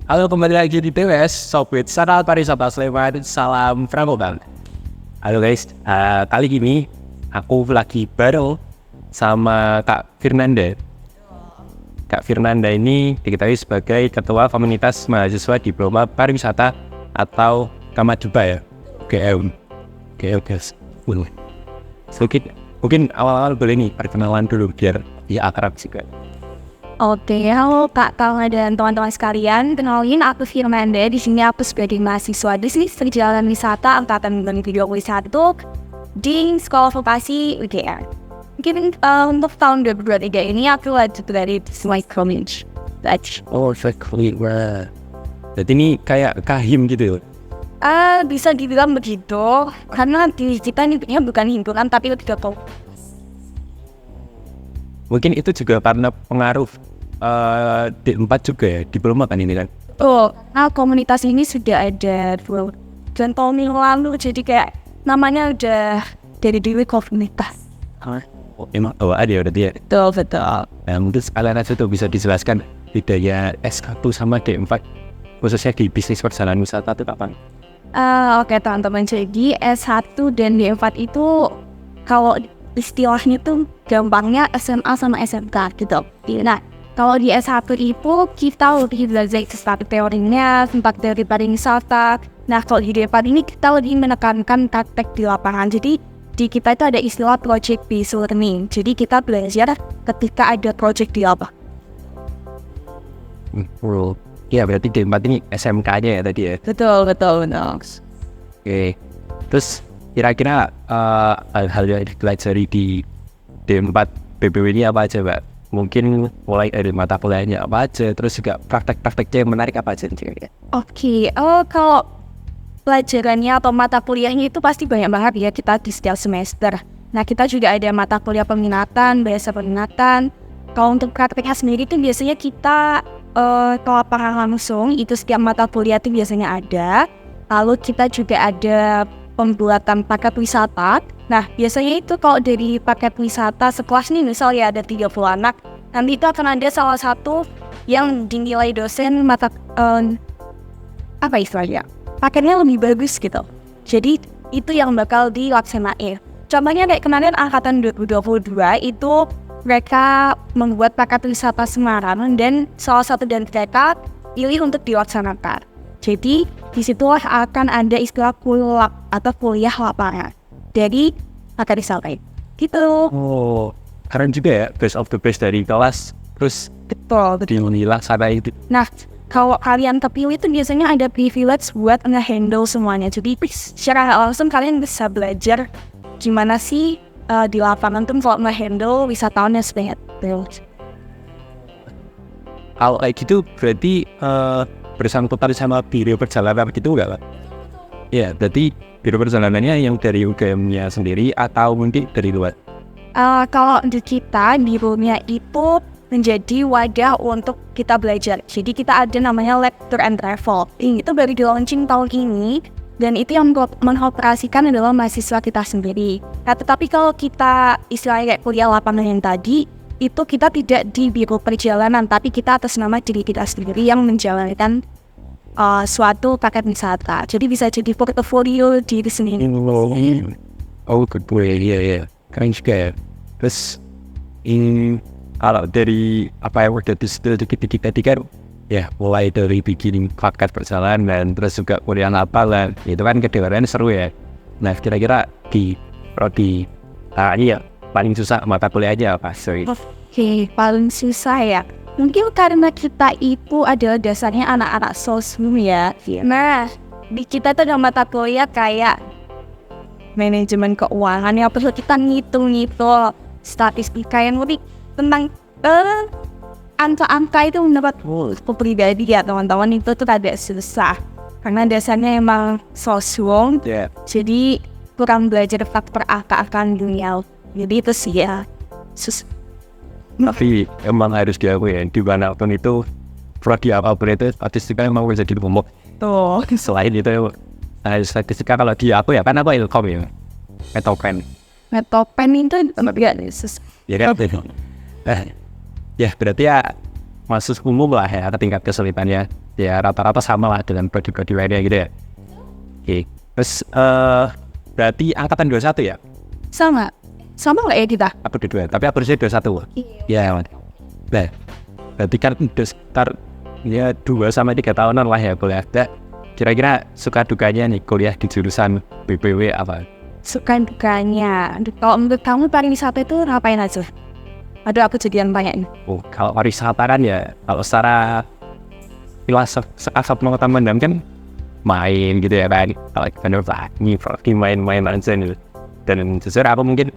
Halo, kembali lagi di TWS Sobat Wisata Pariwisata Sleman. Salam Pramuka. Halo guys, kali ini aku lagi bareng sama Kak Firnanda. Kak Firnanda ini diketahui sebagai Ketua Komunitas Mahasiswa Diploma Pariwisata atau Kamajuba ya, GM. GM guys. Mungkin awal-awal boleh nih perkenalan dulu biar ya akrab juga. Oke, halo Kak Kalna dan teman-teman sekalian. Kenalin, aku Firnanda. Di sini aku sebagai mahasiswa di Perjalanan Wisata Angkatan 2021 di Sekolah Vokasi UGM. Mungkin untuk tahun 2023 ini aku lanjut dari my college. Oh, clear. Jadi ini kayak kahim gitu ya? Bisa dibilang begitu, karena di kita ini bukan himpunan tapi udah tahu. Mungkin itu juga karena pengaruh D4 juga ya, diploma kan ini kan? Nah komunitas ini sudah ada 2 tahun yang lalu, jadi kayak namanya udah dari diri komunitas. Emang ada ya berarti ya? Betul. Nah mungkin sekalian aja tuh bisa dijelaskan bedanya S1 sama D4 khususnya di bisnis perjalanan wisata itu kapan? Oke teman-teman, jadi S1 dan D4 itu kalau istilahnya tuh gampangnya SMA sama SMK gitu. Nah, kalau di S1 itu kita lebih belajar tentang teorinya, tentang teori pariwisata. Nah, kalau di D4 ini kita lebih menekankan praktek di lapangan. Jadi di kita itu ada istilah project based learning. Jadi kita belajar ketika ada project di lapangan. Ya berarti D4 ini SMK-nya ya tadi ya? Betul. Oke, terus kira-kira hal-hal yang dipelajari di D4 BPW ini apa aja Mbak? Mungkin mulai dari mata kuliahnya apa aja, terus juga praktek-prakteknya yang menarik apa aja kira-kira? Oke, kalau pelajarannya atau mata kuliahnya itu pasti banyak banget ya kita di setiap semester. Nah kita juga ada mata kuliah peminatan, bahasa peminatan. Kalau untuk prakteknya sendiri itu biasanya kita ke lapangan langsung, itu setiap mata kuliah itu biasanya ada. Lalu kita juga ada pembuatan paket wisata. Nah, biasanya itu kalau dari paket wisata sekelas nih, misal ya ada 30 anak, nanti itu akan ada salah satu yang dinilai dosen mata apa istilahnya? Paketnya lebih bagus gitu. Jadi itu yang bakal dilaksanain. Contohnya kayak kemarin angkatan 2022 itu mereka membuat paket wisata Semarang dan salah satu dari mereka pilih untuk dilaksanakan. Jadi disitulah akan ada istilah kulap atau kuliah lapangan dari paket wisata gitu. Oh, keren juga ya, best of the best dari kelas, terus Betul. dilaksanain itu. Nah, kalau kalian terpilih itu biasanya ada privilege buat nge-handle semuanya. Jadi secara langsung kalian bisa belajar gimana sih di lapangan tuh kalau nge-handle wisatawan yang sehat. Kalau kayak gitu berarti bersangkutan sama biro perjalanan gitu nggak Pak? Ya, berarti biro perjalanannya yang dari UGM-nya sendiri atau mungkin dari luar? Kalau di kita, bironya itu menjadi wadah untuk kita belajar. Jadi kita ada namanya Lab Tour and Travel. Itu baru di-launching tahun ini, dan itu yang mengoperasikan adalah mahasiswa kita sendiri. Nah, tetapi kalau kita istilahnya kayak kuliah lapangan yang tadi, itu kita tidak di biro perjalanan, tapi kita atas nama diri kita sendiri yang menjalankan suatu paket wisata. Jadi bisa jadi portofolio diri sendiri. Oh, good boy, iya. Keren juga ya. Terus ini kalau dari apa yang udah dikit-dikit tadi kan, ya mulai dari bikin paket perjalanan, terus juga kuliah lapangan, itu kan kedengarannya seru ya. Nah, kira-kira di prodi ya paling susah mata kuliahnya apa? Oke, paling susah ya. Mungkin karena kita itu adalah dasarnya anak-anak sosum ya. Nah, di kita itu ada mata kuliah kayak manajemen keuangan yang perlu kita ngitung-ngitung statistika yang lebih tentang angka-angka itu menurut pribadi ya teman-teman itu tuh agak susah. Karena dasarnya emang sosum, jadi kurang belajar faktor angka-angka dunia. Jadi itu sih ya Tapi emang harus diakui ya, di manapun itu prodi apapun itu statistika emang bisa jadi momok. tuh. Selain itu statistika kalau di aku ya kan aku ilkom ya, Metopen Metopen itu ya kan. Ya berarti ya masuk umum lah ya, tingkat kesulitannya ya rata-rata sama lah dengan prodi-prodi lainnya gitu ya. Oke, terus berarti angkatan 21 ya? Sama nggak ya kita? Aku 22, tapi aku harusnya 21. Iya, Mas. Nah, berarti kan udah sekitar ya 2 sampai 3 tahunan lah ya kuliah. Nah, kira-kira suka dukanya nih kuliah di jurusan BPW apa? Suka dukanya. Kalau menurut kamu pariwisata itu ngapain aja? Aduh, aku jadi yang tanya nih. Oh, kalau pariwisata kan ya, kalau secara sekasat mata memandang kan main gitu ya kan. Kalau kita main-main aja nih. Dan jujur aku mungkin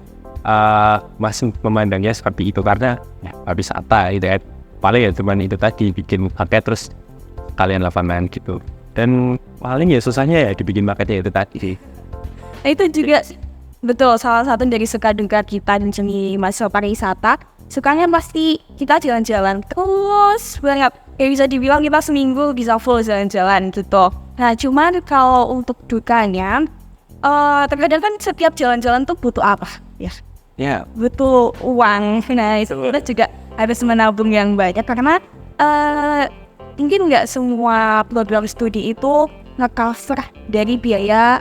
masih memandangnya seperti itu karena ya, pariwisata gitu ya. Paling ya cuman itu tadi bikin paket terus kalian lapangan gitu. Dan paling ya susahnya ya dibikin paketnya itu tadi sih. Nah, itu juga betul salah satu dari suka duka kita di masa pariwisata. Sukanya pasti kita jalan-jalan terus banget. Kayak bisa dibilang kita seminggu bisa full jalan-jalan gitu. Nah, cuman kalau untuk dukanya, terkadang kan setiap jalan-jalan tuh butuh apa? Ya, butuh uang. Nah, itu kita juga harus menabung yang banyak karena mungkin nggak semua program studi itu nge-cover dari biaya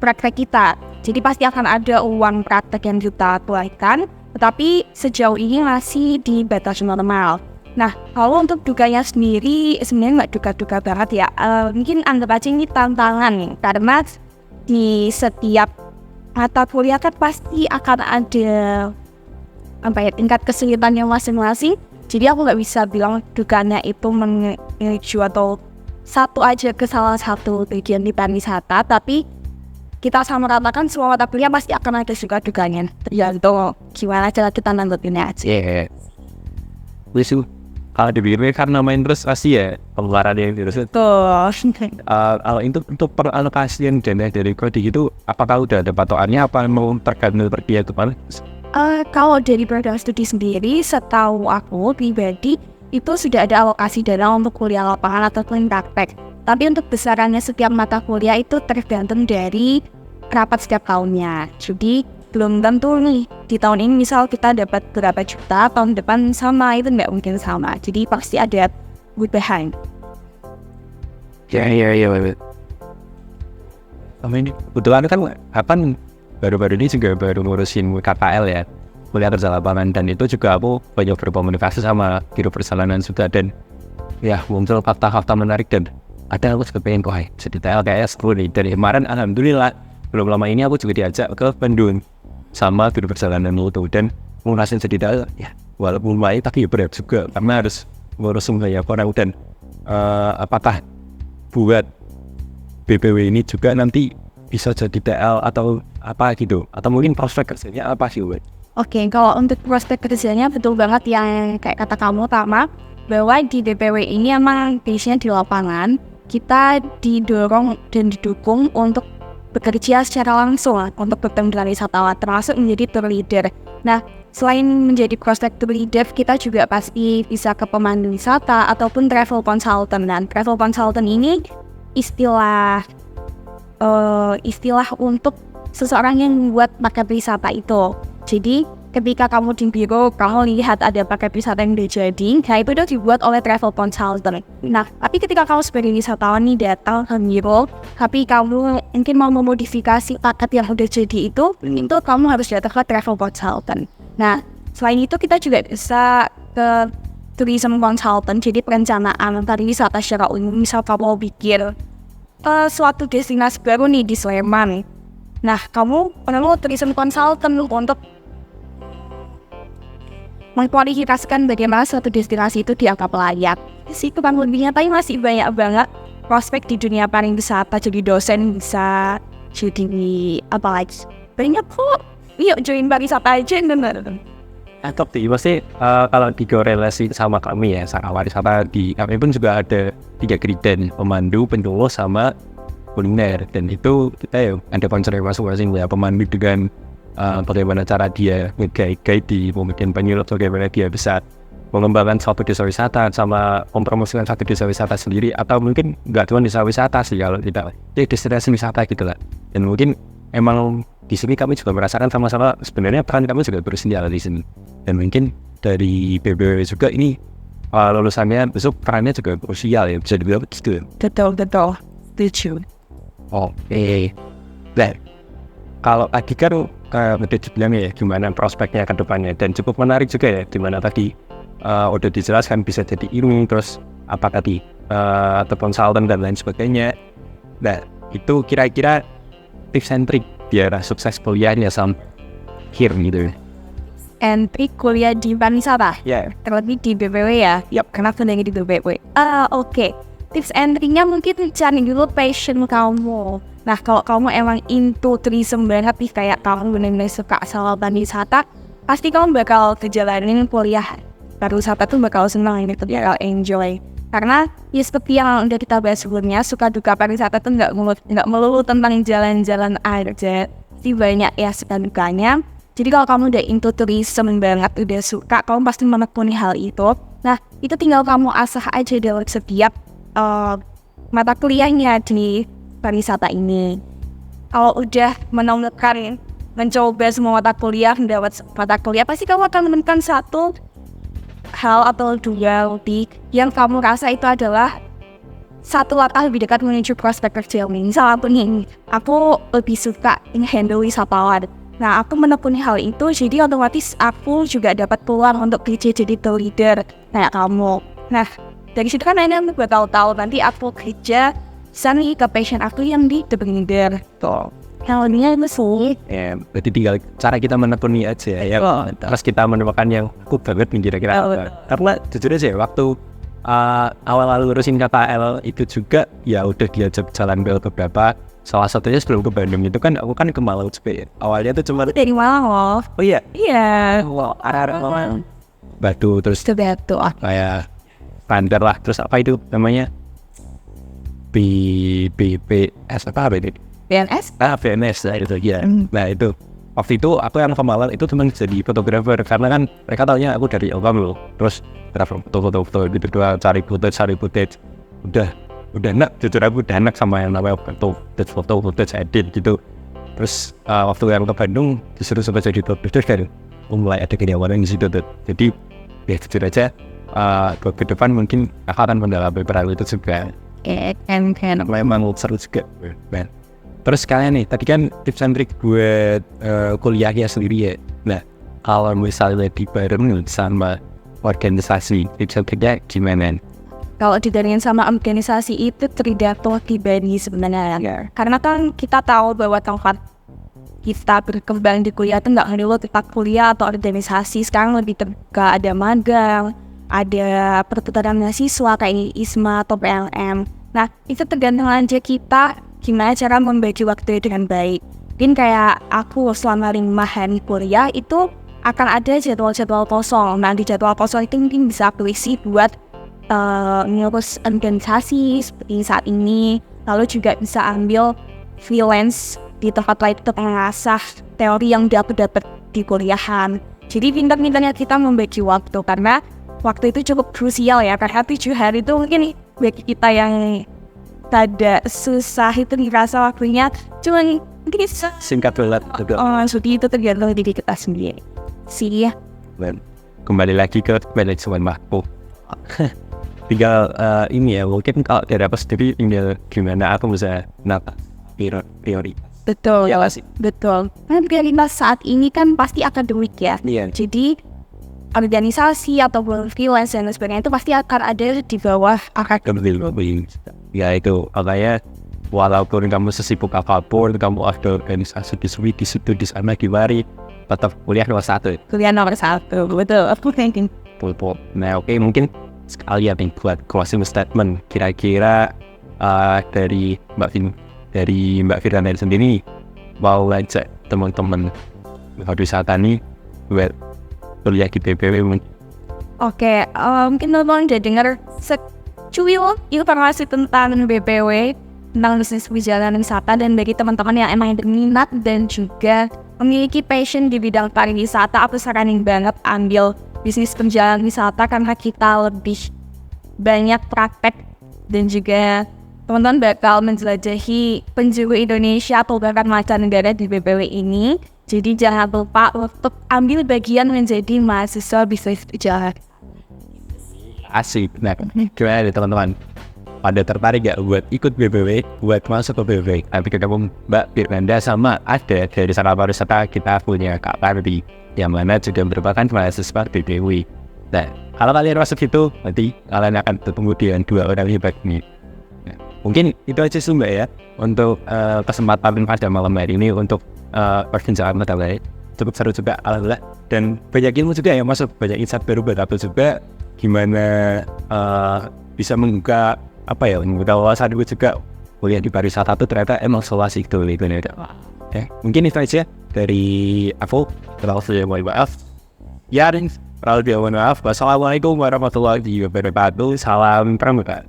praktek kita. Jadi pasti akan ada uang praktek yang kita keluarkan, tetapi sejauh ini masih di batas normal. Nah, kalau untuk dukanya sendiri sebenarnya nggak duka-duka banget ya. Mungkin anggap aja ini tantangan karena di setiap mata kuliah kan pasti akan ada tingkat kesulitannya masing-masing. Jadi aku nggak bisa bilang dukanya itu menuju atau satu aja ke salah satu bagian di pariwisata, tapi kita sama ratakan semua mata kuliah pasti akan ada suka dukanya. Tergantung gimana cara kita nanggepinnya aja. Iya. Wisu, kalau dipikir karena main terus pasti ya pengeluaran yang terus. Tuh. Kalau untuk peralokasian dana dari prodi itu, apakah udah ada patokannya apa mau tergantung pergi itu mana? Kalau dari program studi sendiri, setahu aku pribadi itu sudah ada alokasi dana untuk kuliah lapangan ataupun praktek. Tapi untuk besarannya setiap mata kuliah itu tergantung dari rapat setiap tahunnya. Jadi belum tentu nih di tahun ini misal kita dapat berapa juta, tahun depan sama, itu nggak mungkin sama. Jadi pasti ada good behind. Ya. Ini kebetulan kan baru-baru ini juga baru ngurusin KKL ya, kuliah kerja lapangan, dan itu juga aku banyak berkomunikasi sama biro perjalanan juga, dan ya muncul fakta-fakta menarik dan ada aku juga pengen sedetail kayak seru nih. Dari kemarin alhamdulillah belum lama ini aku juga diajak ke Bandung sama biro perjalanan itu, dan ngurasin sedetail ya walaupun lumayan tapi ya berat juga karena harus ngurus banyak orang. Dan apakah buat BPW ini juga nanti bisa jadi TL atau apa gitu, atau mungkin prospek kerjanya apa sih buat? Oke, kalau untuk prospek kerjanya betul banget yang kayak kata kamu Tama, bahwa di DPW ini emang base-nya di lapangan. Kita didorong dan didukung untuk bekerja secara langsung untuk bertemu dengan wisatawan, termasuk menjadi tour leader. Nah, selain menjadi prospek tour leader, kita juga pasti bisa ke pemandu wisata ataupun travel consultant. Dan travel consultant ini istilah untuk seseorang yang membuat paket wisata itu. Jadi ketika kamu di biro, kamu lihat ada paket wisata yang udah jadi, nah itu udah dibuat oleh travel consultant. Nah, tapi ketika kamu sebagai wisatawan nih datang ke biro, tapi kamu mungkin mau memodifikasi paket yang udah jadi itu kamu harus datang ke travel consultant. Nah, selain itu kita juga bisa ke tourism consultant, jadi perencanaan pariwisata secara umum. Misal kamu mau bikin suatu destinasi baru nih di Sleman. Nah, kamu perlu tourism consultant untuk mengkualifikasikan bagaimana suatu destinasi itu dianggap layak. Di situ kan lebihnya, tapi masih banyak banget prospek di dunia pariwisata. Jadi dosen bisa jadi apa lagi? Banyak kok. Yuk join pariwisata aja, bener. Tapi pasti kalau dikorelasi sama kami ya, sama pariwisata di kami pun juga ada 3 griden, pemandu, penyuluh, sama kuliner. Dan itu kita ya ada konsep masing-masing ya, pemandu dengan bagaimana cara dia nge-guide di mungkin penyuluh, bagaimana dia bisa mengembangkan suatu desa wisata sama mempromosikan satu desa wisata sendiri, atau mungkin nggak cuma desa wisata sih, kalau tidak ya destinasi wisata gitu lah. Dan mungkin emang di sini kami juga merasakan sama-sama sebenarnya peran kami juga bersenjata di sini. Dan mungkin dari BBW juga ini lulusannya besok perannya juga krusial ya, bisa dibilang begitu. Betul, setuju. Oke. Nah, kalau tadi kan udah dibilang ya gimana prospeknya ke depannya, dan cukup menarik juga ya, dimana tadi udah dijelaskan bisa jadi ilmu, terus apa tadi atau konsultan dan lain sebagainya. Nah, itu kira-kira tips and trick biar sukses kuliahnya sampai akhir gitu. Entry kuliah di pariwisata, Ya. terlebih di BPW ya. Yap, karena sedang di BPW. Oke. Tips and trick-nya mungkin cari dulu passion kamu. Nah, kalau kamu emang into tourism banget nih, kayak kamu benar-benar suka sama pariwisata, pasti kamu bakal kejalanin kuliah pariwisata tuh bakal senang, ini tuh bakal enjoy. Karena ya seperti yang udah kita bahas sebelumnya, suka duka pariwisata tuh nggak melulu tentang jalan-jalan aja, sih banyak ya suka dukanya. Jadi kalau kamu udah into tourism banget, udah suka, kamu pasti menekuni hal itu. Nah, itu tinggal kamu asah aja dalam setiap mata kuliahnya di pariwisata ini. Kalau udah menemukan, mencoba semua mata kuliah, mendapat mata kuliah, pasti kamu akan menemukan satu hal atau dua yang kamu rasa itu adalah satu langkah lebih dekat menuju prospek kerja. Misal aku lebih suka handle wisatawan. Nah, aku menekuni hal itu, jadi otomatis aku juga dapat peluang untuk kerja jadi team leader kayak kamu. Nah, dari situ kan aku bakal tahu nanti aku kerja nih ke passion aku yang di team leader. Tuh. Yang lebihnya itu sih. Ya, berarti tinggal cara kita menekuni aja ya. Terus kita menemukan yang aku banget nih kira-kira. Karena jujur aja waktu awal-awal ngurusin KKL itu juga ya udah diajak jalan bel beberapa. Salah satunya sebelum ke Bandung itu kan aku kan ke Malang juga ya. Awalnya tuh cuma dari Malang loh. Oh iya. Iya. Wow, arah Malang. Batu terus Batu. kayak bandar lah, terus apa itu namanya? BPS apa ini? BNS? BNS lah itu ya. Nah itu waktu itu aku yang ke Malang itu cuma jadi fotografer, karena kan mereka taunya aku dari Ilkom loh. Terus foto-foto gitu doang, cari footage. Udah enak, jujur aku udah enak sama yang namanya foto edit gitu. Terus waktu yang ke Bandung disuruh sampai jadi fotografer kan mulai ada karyawan di situ tuh. Jadi ya jujur aja ke depan mungkin aku akan mendalami peran itu juga. Kan Memang seru juga. Ben. Terus kalian nih, tadi kan tips and trick buat kuliahnya sendiri ya. Nah, kalau misalnya dibareng sama organisasi, tips and tricknya gimana? Kalau dibandingin sama organisasi itu tergantung pribadi sebenarnya. Karena kan kita tahu bahwa tempat kita berkembang di kuliah itu nggak melulu tempat kuliah atau organisasi. Sekarang lebih terbuka, ada magang, ada pertukaran mahasiswa kayak ISMA atau PLM. Nah, itu tergantung aja kita gimana cara membagi waktu dengan baik. Mungkin kayak aku selama 5 hari kuliah itu akan ada jadwal-jadwal kosong. Nah, di jadwal kosong itu mungkin bisa aku isi buat ngurus organisasi seperti saat ini. Lalu juga bisa ambil freelance di tempat lain untuk mengasah teori yang aku dapat di kuliahan. Jadi pintar-pintarnya kita membagi waktu, karena waktu itu cukup krusial ya. Karena 7 hari itu mungkin bagi kita yang tidak susah itu dirasa waktunya cuma mungkin Singkat banget. Jadi itu tergantung diri kita sendiri sih. Dan kembali lagi ke manajemen waktu. Tinggal ini ya, mungkin kalau dari aku sendiri tinggal gimana aku bisa nata prioritas. Betul. Ya sih. Betul. Kan prioritas saat ini kan pasti akademik ya. Iya. Jadi organisasi ataupun freelance dan sebagainya itu pasti akan ada di bawah akademik. Ya itu, makanya walaupun kamu sesibuk apapun, kamu ada organisasi di situ di sana gimana, tetap kuliah nomor 1. Kuliah nomor 1, betul. Aku thinking. Nah oke, mungkin sekalian nih buat closing statement. Kira-kira dari Mbak Firanda sendiri mau ngajak teman-teman wisata nih buat kuliah di BPW mungkin. Oke, mungkin teman-teman udah dengar secuil informasi tentang BPW, tentang bisnis perjalanan wisata, dan bagi teman-teman yang emang berminat dan juga memiliki passion di bidang pariwisata, aku saranin banget ambil bisnis perjalanan wisata karena kita lebih banyak praktek dan juga teman-teman bakal menjelajahi penjuru Indonesia atau bahkan mancanegara di BPW ini. Jadi jangan lupa untuk ambil bagian menjadi mahasiswa bisnis perjalanan. asik. Nah, gimana nih teman-teman? Pada tertarik gak buat ikut BBW, buat masuk ke BBW? Nanti ketemu Mbak Firnanda sama ada dari Sarana Pariwisata kita punya Kak Pardi, yang mana juga merupakan mahasiswa BBW. Nah, kalau kalian masuk itu, nanti kalian akan bertemu dengan dua orang hebat ini. Nah, mungkin itu aja sih Mbak ya, untuk kesempatan pada malam hari ini untuk perbincangan kita. Cukup seru juga alhamdulillah, dan banyak ilmu juga yang masuk, banyak insight baru buat aku juga, gimana bisa membuka membuka wawasan gue juga. Kuliah di pariwisata itu ternyata emang solusi itu ya. Mungkin itu aja dari aku. Mohon maaf ya, mohon maaf. Wassalamualaikum warahmatullahi wabarakatuh. Salam pramuka.